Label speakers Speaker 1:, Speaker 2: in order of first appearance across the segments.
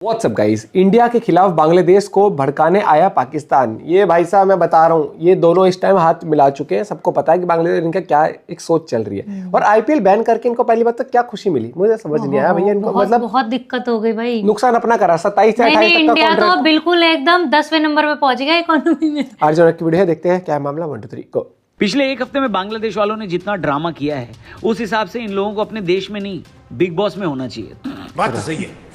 Speaker 1: WhatsApp guys, India के खिलाफ बांग्लादेश को भड़काने आया पाकिस्तान। ये भाई साहब मैं बता रहा हूँ, ये दोनों इस टाइम हाथ मिला चुके हैं। सबको पता है कि बांग्लादेश इनका क्या एक सोच चल रही है। और आईपीएल बैन करके इनको पहली बात तो क्या खुशी मिली, मुझे समझ नहीं आया भैया। इनको मतलब
Speaker 2: बहुत दिक्कत हो गई भाई,
Speaker 1: नुकसान अपना करा। 27 से 28 तक का
Speaker 2: इंडिया
Speaker 1: कॉन्ट्रैक्ट
Speaker 2: तो बिल्कुल एकदम 10वें नंबर पे पहुंच गया इकोनॉमी में।
Speaker 1: अर्जुन की वीडियो है, देखते हैं क्या है मामला। 1 2 3 गो।
Speaker 3: पिछले एक हफ्ते में बांग्लादेश वालों ने जितना ड्रामा किया है, उस हिसाब से इन लोगों को अपने देश में नहीं, बिग बॉस में होना चाहिए।
Speaker 4: बात तो सही है।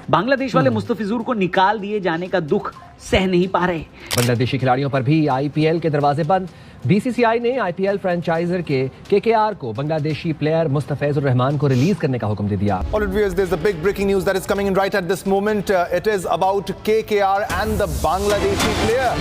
Speaker 3: बांग्लादेश वाले मुस्तफिजुर को निकाल दिए जाने का दुख सह नहीं पा रहे।
Speaker 5: बांग्लादेशी खिलाड़ियों पर भी आईपीएल के दरवाजे बंद। बीसीसीआई ने आईपीएल फ्रेंचाइजर के केकेआर को बांग्लादेशी प्लेयर मुस्तफिजुर रहमान को रिलीज करने का हुक्म दे दिया।
Speaker 6: All right, viewers, there's a big breaking news that is coming in right at this moment. It is about KKR and the Bangladeshi player.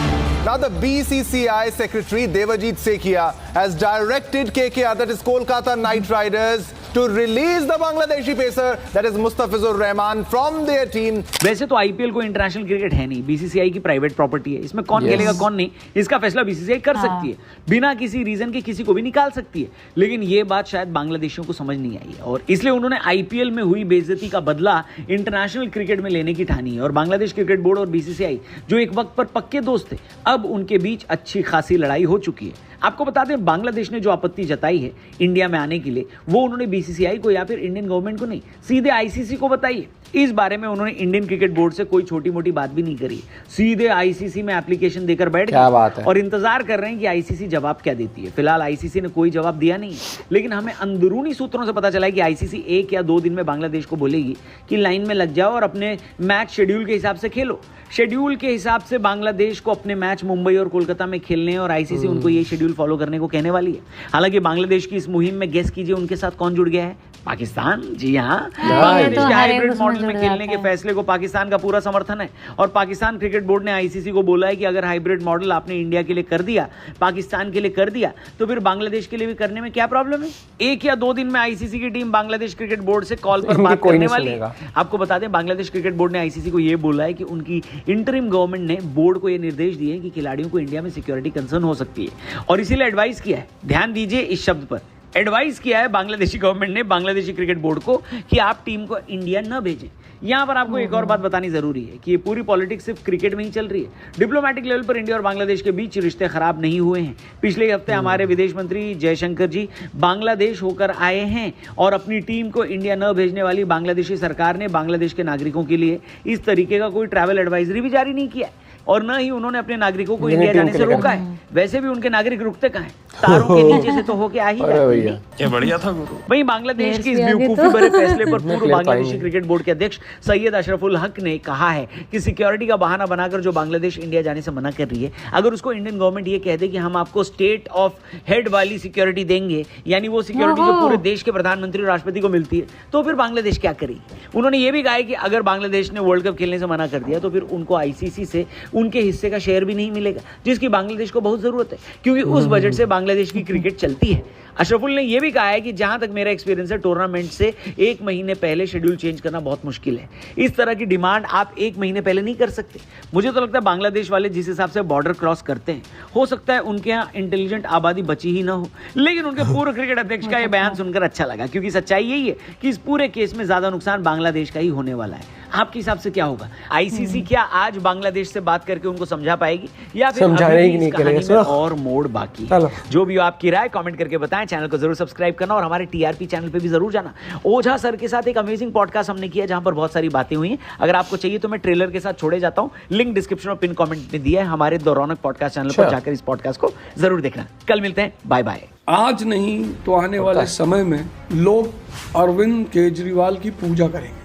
Speaker 6: Now, the BCCI secretary Devajit Sekhia has directed KKR, that is Kolkata Knight Riders, to release the Bangladeshi pacer, that is Mustafizur Rahman, from their team.
Speaker 3: वैसे तो IPL को international cricket है नहीं, BCCI की private property है। इसमें कौन खेलेगा कौन नहीं, इसका फैसला बीसीसीआई कर सकती है, बिना किसी रीजन के किसी को भी निकाल सकती है। लेकिन ये बात शायद बांग्लादेशियों को समझ नहीं आई है और इसलिए उन्होंने आईपीएल में हुई बेइज्जती का बदला इंटरनेशनल क्रिकेट में लेने की ठानी है। और बांग्लादेश क्रिकेट बोर्ड और बीसीसीआई, जो एक वक्त पर पक्के दोस्त थे, अब उनके बीच अच्छी खासी लड़ाई हो चुकी है। आपको बता दें, बांग्लादेश ने जो आपत्ति जताई है इंडिया में आने के लिए, वो उन्होंने बीसीसीआई को या फिर इंडियन गवर्नमेंट को नहीं, सीधे आईसीसी को बताई है। इस बारे में उन्होंने इंडियन क्रिकेट बोर्ड से कोई छोटी मोटी बात भी नहीं करी, सीधे आईसीसी में एप्लीकेशन देकर बैठ गए और इंतजार कर रहे हैं कि आईसीसी जवाब क्या देती है। फिलहाल आईसीसी ने कोई जवाब दिया नहीं, लेकिन हमें अंदरूनी सूत्रों से पता चला है कि आईसीसी 1 या 2 दिन में बांग्लादेश को बोलेगी कि लाइन में लग जाओ और अपने मैच शेड्यूल के हिसाब से खेलो। शेड्यूल के हिसाब से बांग्लादेश को अपने मैच मुंबई और कोलकाता में खेलने हैं और आईसीसी उनको ये शेड्यूल फॉलो करने को कहने वाली है। हालांकि बांग्लादेश की इस मुहिम में गेस कीजिए उनके साथ कौन जुड़ गया है? पाकिस्तान। जी हाँ, बांग्लादेश के हाइब्रिड मॉडल में खेलने के फैसले को पाकिस्तान का पूरा समर्थन है और पाकिस्तान क्रिकेट बोर्ड ने आईसीसी को बोला है कि अगर हाइब्रिड मॉडल आपने इंडिया के लिए कर दिया, पाकिस्तान के लिए कर दिया, तो फिर बांग्लादेश के लिए भी करने में क्या प्रॉब्लम है? 1 या 2 दिन में आईसीसी की टीम बांग्लादेश क्रिकेट बोर्ड से कॉल पर बात करने वाली है। आपको बता दें, बांग्लादेश क्रिकेट बोर्ड ने आईसीसी को यह बोला है कि उनकी इंटरिम गवर्नमेंट ने बोर्ड को यह निर्देश दिए कि खिलाड़ियों को इंडिया में सिक्योरिटी कंसर्न हो सकती है और इसीलिए एडवाइस किया है, ध्यान दीजिए इस शब्द पर, एडवाइस किया है बांग्लादेशी गवर्नमेंट ने बांग्लादेशी क्रिकेट बोर्ड को कि आप टीम को इंडिया न भेजें। यहां पर आपको एक और बात बतानी जरूरी है कि ये पूरी पॉलिटिक्स सिर्फ क्रिकेट में ही चल रही है। डिप्लोमेटिक लेवल पर इंडिया और बांग्लादेश के बीच रिश्ते खराब नहीं हुए हैं। पिछले हफ्ते हमारे विदेश मंत्री जयशंकर जी बांग्लादेश होकर आए हैं और अपनी टीम को इंडिया न भेजने वाली बांग्लादेशी सरकार ने बांग्लादेश के नागरिकों के लिए इस तरीके का कोई ट्रैवल एडवाइजरी भी जारी नहीं किया है और न ही उन्होंने अपने नागरिकों को इंडिया जाने से रोका है। वैसे भी उनके नागरिक रुकते कहाँ हैं? तारों के नीचे से तो होके आ ही जाते हैं।
Speaker 4: ये बढ़िया था गुरु।
Speaker 3: वहीं बांग्लादेश की इस बेवकूफी भरे फैसले पर पूर्व बांग्लादेशी क्रिकेट बोर्ड के अध्यक्ष सैयद अशरफुल हक ने कहा है कि सिक्योरिटी का बहाना बनाकर जो बांग्लादेश इंडिया जाने से मना कर रही है, अगर उसको इंडियन गवर्नमेंट ये कह दे कि हम आपको स्टेट ऑफ हेड वाली सिक्योरिटी देंगे, यानी वो सिक्योरिटी जो पूरे देश के प्रधानमंत्री और राष्ट्रपति को मिलती है, तो फिर बांग्लादेश क्या करेगी? उन्होंने ये भी कहा है कि अगर बांग्लादेश ने वर्ल्ड कप खेलने से मना कर दिया तो फिर उनको आईसीसी से उनके हिस्से का शेयर भी नहीं मिलेगा, जिसकी बांग्लादेश को बहुत जरूरत है, क्योंकि उस बजट से बांग्लादेश की क्रिकेट चलती है। अशरफुल ने यह भी कहा है कि जहां तक मेरा एक्सपीरियंस है, टूर्नामेंट से 1 महीने पहले शेड्यूल चेंज करना बहुत मुश्किल है। इस तरह की डिमांड आप 1 महीने पहले नहीं कर सकते। मुझे तो लगता है बांग्लादेश वाले जिस हिसाब से बॉर्डर क्रॉस करते हैं, हो सकता है उनके यहाँ इंटेलिजेंट आबादी बची ही ना हो, लेकिन उनके पूर्व क्रिकेट अध्यक्ष का यह बयान सुनकर अच्छा लगा, क्योंकि सच्चाई यही है कि इस पूरे केस में ज्यादा नुकसान बांग्लादेश का ही होने वाला है। आपके हिसाब से क्या होगा? आईसीसी क्या आज बांग्लादेश से बात करके उनको समझा पाएगी या फिर अभी इस कहानी में और मोड़ बाकी? जो भी हो, आपकी राय कमेंट करके बताएं। चैनल को जरूर सब्सक्राइब करना और हमारे टीआरपी चैनल पे भी जरूर जाना। ओझा सर के साथ एक अमेजिंग पॉडकास्ट हमने किया जहां पर बहुत सारी बातें हुई हैं। अगर आपको चाहिए तो मैं ट्रेलर के साथ छोड़े जाता हूं, लिंक डिस्क्रिप्शन और पिन कमेंट में दिया है। हमारे द रौनक पॉडकास्ट चैनल पर जाकर इस पॉडकास्ट को जरूर देखना। कल मिलते हैं, बाय बाय।
Speaker 7: आज नहीं तो आने वाले समय में लोग अरविंद केजरीवाल की पूजा करेंगे।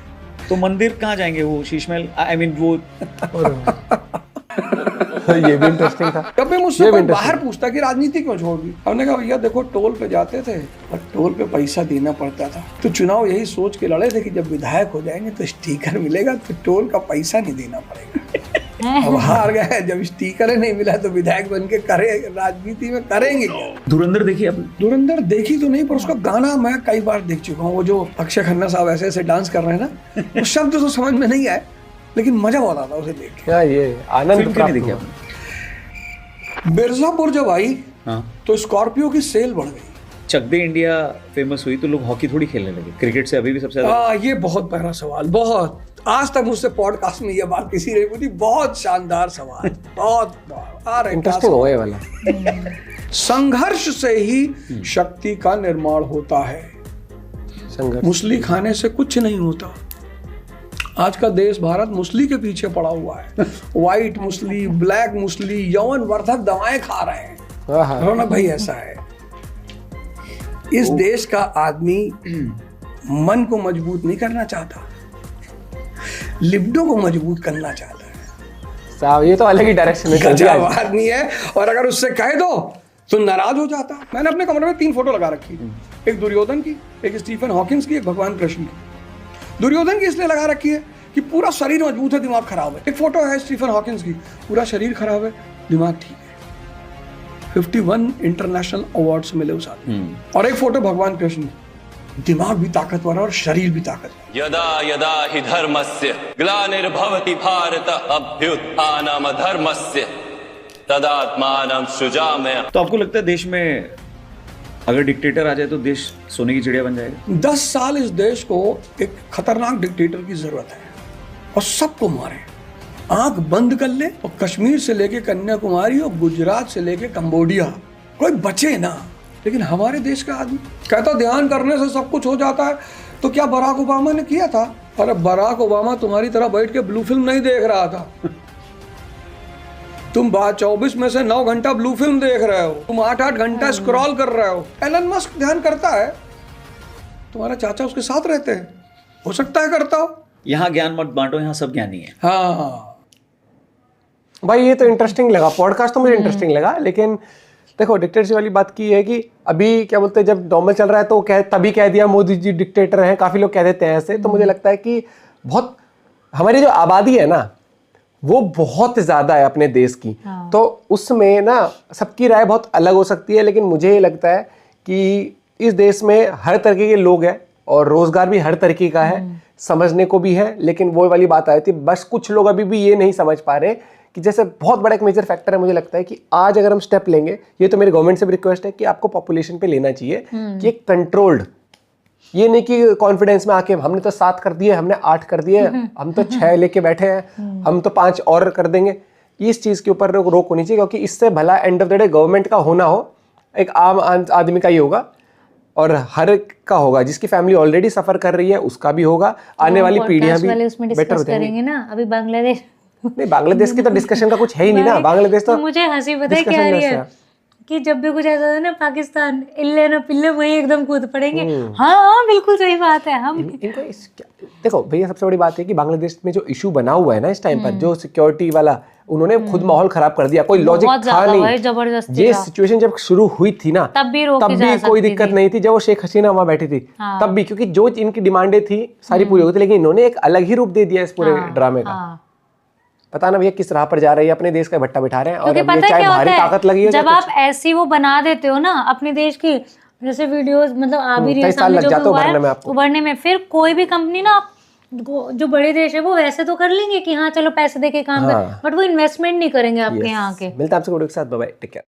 Speaker 3: तो मंदिर कहाँ जाएंगे? वो शीशमहल, आई मीन वो
Speaker 1: ये भी इंटरेस्टिंग था।
Speaker 7: कभी मुझसे कोई बाहर पूछता कि राजनीति क्यों छोड़ दी, हमने कहा भैया देखो, टोल पे जाते थे और टोल पे पैसा देना पड़ता था, तो चुनाव यही सोच के लड़े थे कि जब विधायक हो जाएंगे तो स्टिकर मिलेगा, तो टोल का पैसा नहीं देना पड़ेगा। अब हार गए, जब स्टिकर नहीं मिला तो विधायक बन के करे राजनीति में करेंगे क्या?
Speaker 3: धुरंधर देखी आपने? धुरंधर
Speaker 7: देखी तो नहीं, पर उसका गाना मैं कई बार देख चुका हूँ। वो जो अक्षय खन्ना साहब ऐसे ऐसे डांस कर रहे हैं ना, वो शब्द तो समझ में नहीं आए, लेकिन मजा बहुत आता उसे देख के।
Speaker 1: क्या ये आनंद प्राप्त
Speaker 7: देखिए? मिर्जापुर जब आई तो स्कॉर्पियो की सेल बढ़ गई।
Speaker 3: चक दे इंडिया फेमस हुई तो लोग हॉकी थोड़ी खेलने लगे, क्रिकेट से अभी भी सबसे ज्यादा।
Speaker 7: ये बहुत बड़ा सवाल, बहुत आज तक मुझसे पॉडकास्ट में ये बात किसी ने पूछी। बहुत शानदार सवाल, बहुत अरे
Speaker 1: इंटरेस्टिंग हो गया ये वाला।
Speaker 7: संघर्ष से ही शक्ति का निर्माण होता है।
Speaker 1: संघर्ष।
Speaker 7: मूसली खाने से कुछ नहीं होता। आज का देश भारत मूसली के पीछे पड़ा हुआ है। व्हाइट मूसली, ब्लैक मूसली, यौवन वर्धक दवाएं खा रहे हैं।
Speaker 1: हाँ।
Speaker 7: रौनक भाई ऐसा है। इस देश का आदमी मन को मजबूत नहीं करना चाहता, लिबिडो को मजबूत करना चाहता है।
Speaker 1: साहब ये तो अलग ही डायरेक्शन में चल
Speaker 7: गजब
Speaker 1: दिया।
Speaker 7: आदमी है, और अगर उससे कह दो तो नाराज हो जाता। मैंने अपने कमरे में 3 फोटो लगा रखी, एक दुर्योधन की, एक स्टीफन हॉकिंस की, एक भगवान कृष्ण की। दुर्योधन की इसलिए लगा रखी है कि पूरा शरीर मजबूत है, दिमाग खराब है। एक फोटो है स्टीफन हॉकिंस की, पूरा शरीर खराब है, दिमाग ठीक है। 51 इंटरनेशनल अवार्ड्स मिले उस आदमी। और एक फोटो भगवान कृष्ण की, दिमाग भी ताकतवर है और शरीर भी ताकतवर।
Speaker 8: यदा यदा हि धर्मस्य ग्लानिर्भवति भारत अभ्युत्थानम धर्मस्य तदात्मानं सृजाम्यहम्।
Speaker 3: तो आपको लगता है देश में अगर डिक्टेटर आ जाए तो देश सोने की चिड़िया बन जाएगा?
Speaker 7: 10 साल इस देश को एक खतरनाक डिक्टेटर की जरूरत है और सबको मारे, आंख बंद कर ले। और कश्मीर से लेके कन्याकुमारी और गुजरात से लेके कंबोडिया, कोई बचे ना। लेकिन हमारे देश का आदमी कहता ध्यान करने से सब कुछ हो जाता है। तो क्या बराक ओबामा ने किया था? अरे बराक ओबामा तुम्हारी तरह बैठ के ब्लू फिल्म नहीं देख रहा था। तुम 24 में से 9 घंटा ब्लू फिल्म देख रहे हो, तुम 8-8 घंटा स्क्रॉल कर रहे हो। एलन मस्क ध्यान करता है, तुम्हारा चाचा उसके साथ रहते हैं, हो सकता है करता हो।
Speaker 3: यहाँ ज्ञान मत बांटो, यहाँ सब ज्ञानी है।
Speaker 7: हाँ
Speaker 1: भाई ये तो इंटरेस्टिंग लगा, पॉडकास्ट तो मुझे इंटरेस्टिंग लगा। लेकिन देखो डिक्टेटरशिप वाली बात की है कि अभी क्या बोलते हैं, जब नॉर्मल चल रहा है तो तभी कह दिया मोदी जी डिक्टेटर हैं, काफी लोग कह देते हैं ऐसे। तो मुझे लगता है कि बहुत हमारी जो आबादी है ना वो बहुत ज्यादा है अपने देश की। तो उसमें ना सबकी राय बहुत अलग हो सकती है, लेकिन मुझे ये लगता है कि इस देश में हर तरीके के लोग हैं और रोजगार भी हर तरीके का है, समझने को भी है। लेकिन वो वाली बात आई थी, बस कुछ लोग अभी भी ये नहीं समझ पा रहे कि जैसे बहुत बड़ा एक मेजर फैक्टर है। मुझे लगता है कि आज अगर हम स्टेप लेंगे, ये तो मेरी गवर्नमेंट से भी रिक्वेस्ट है कि आपको पॉपुलेशन पे लेना चाहिए कि एक कंट्रोल्ड, ये नहीं कि कॉन्फिडेंस में आके हमने तो 7 कर दिए, हमने 8 कर दिए, हम तो 6 लेके बैठे हैं, हम तो 5 और कर देंगे। इस चीज़ के ऊपर रोक होनी चाहिए, क्योंकि इससे भला end of the day government का होना हो, एक आम आदमी का ही होगा और हर का होगा। जिसकी फैमिली ऑलरेडी सफर कर रही है उसका भी होगा, आने वाली पीढ़ियां भी
Speaker 2: उसमें
Speaker 1: बेटर
Speaker 2: डिस्कस करेंगे ना। अभी बांग्लादेश,
Speaker 1: नहीं बांग्लादेश की तो डिस्कशन का कुछ है ही नहीं ना। बांग्लादेश तो
Speaker 2: मुझे हंसी पता है क्या आ रही है कि जब भी कुछ ऐसा होता है ना, पाकिस्तान इल्ले ना पिल्ले वहीं एकदम कूद पड़ेंगे। हाँ हाँ बिल्कुल सही बात है। हम
Speaker 1: इनको देखो भैया, सबसे बड़ी बात है कि बांग्लादेश में जो इशू बना हुआ है ना इस टाइम पर, जो सिक्योरिटी वाला, उन्होंने खुद माहौल खराब कर दिया। कोई लॉजिक था नहीं,
Speaker 2: जबरदस्ती
Speaker 1: ये सिचुएशन जब शुरू हुई थी ना
Speaker 2: तब भी
Speaker 1: कोई दिक्कत नहीं थी। जब वो शेख हसीना वहां बैठी थी तब भी, क्योंकि जो इनकी डिमांडें थी सारी पूरी हो गई थी। लेकिन इन्होंने एक अलग ही रूप दे दिया इस पूरे ड्रामे का। पता ना भैया किस राह पर जा रही है, अपने देश का भट्टा बिठा रहे हैं। और अब ये चाहे भारी ताकत लगी है,
Speaker 2: जब आप ऐसी वो बना देते हो ना अपने देश की, जैसे वीडियोस मतलब आ भी रही है सामने, जो भी हुआ है उभरने में, फिर कोई भी कंपनी ना जो बड़े देश है वो वैसे तो कर लेंगे कि हाँ चलो पैसे दे के काम कर, बट वो इन्वेस्टमेंट नहीं करेंगे आपके यहाँ के।
Speaker 1: मिलता है आपसे वीडियो के साथ, बाय बाय, टेक केयर।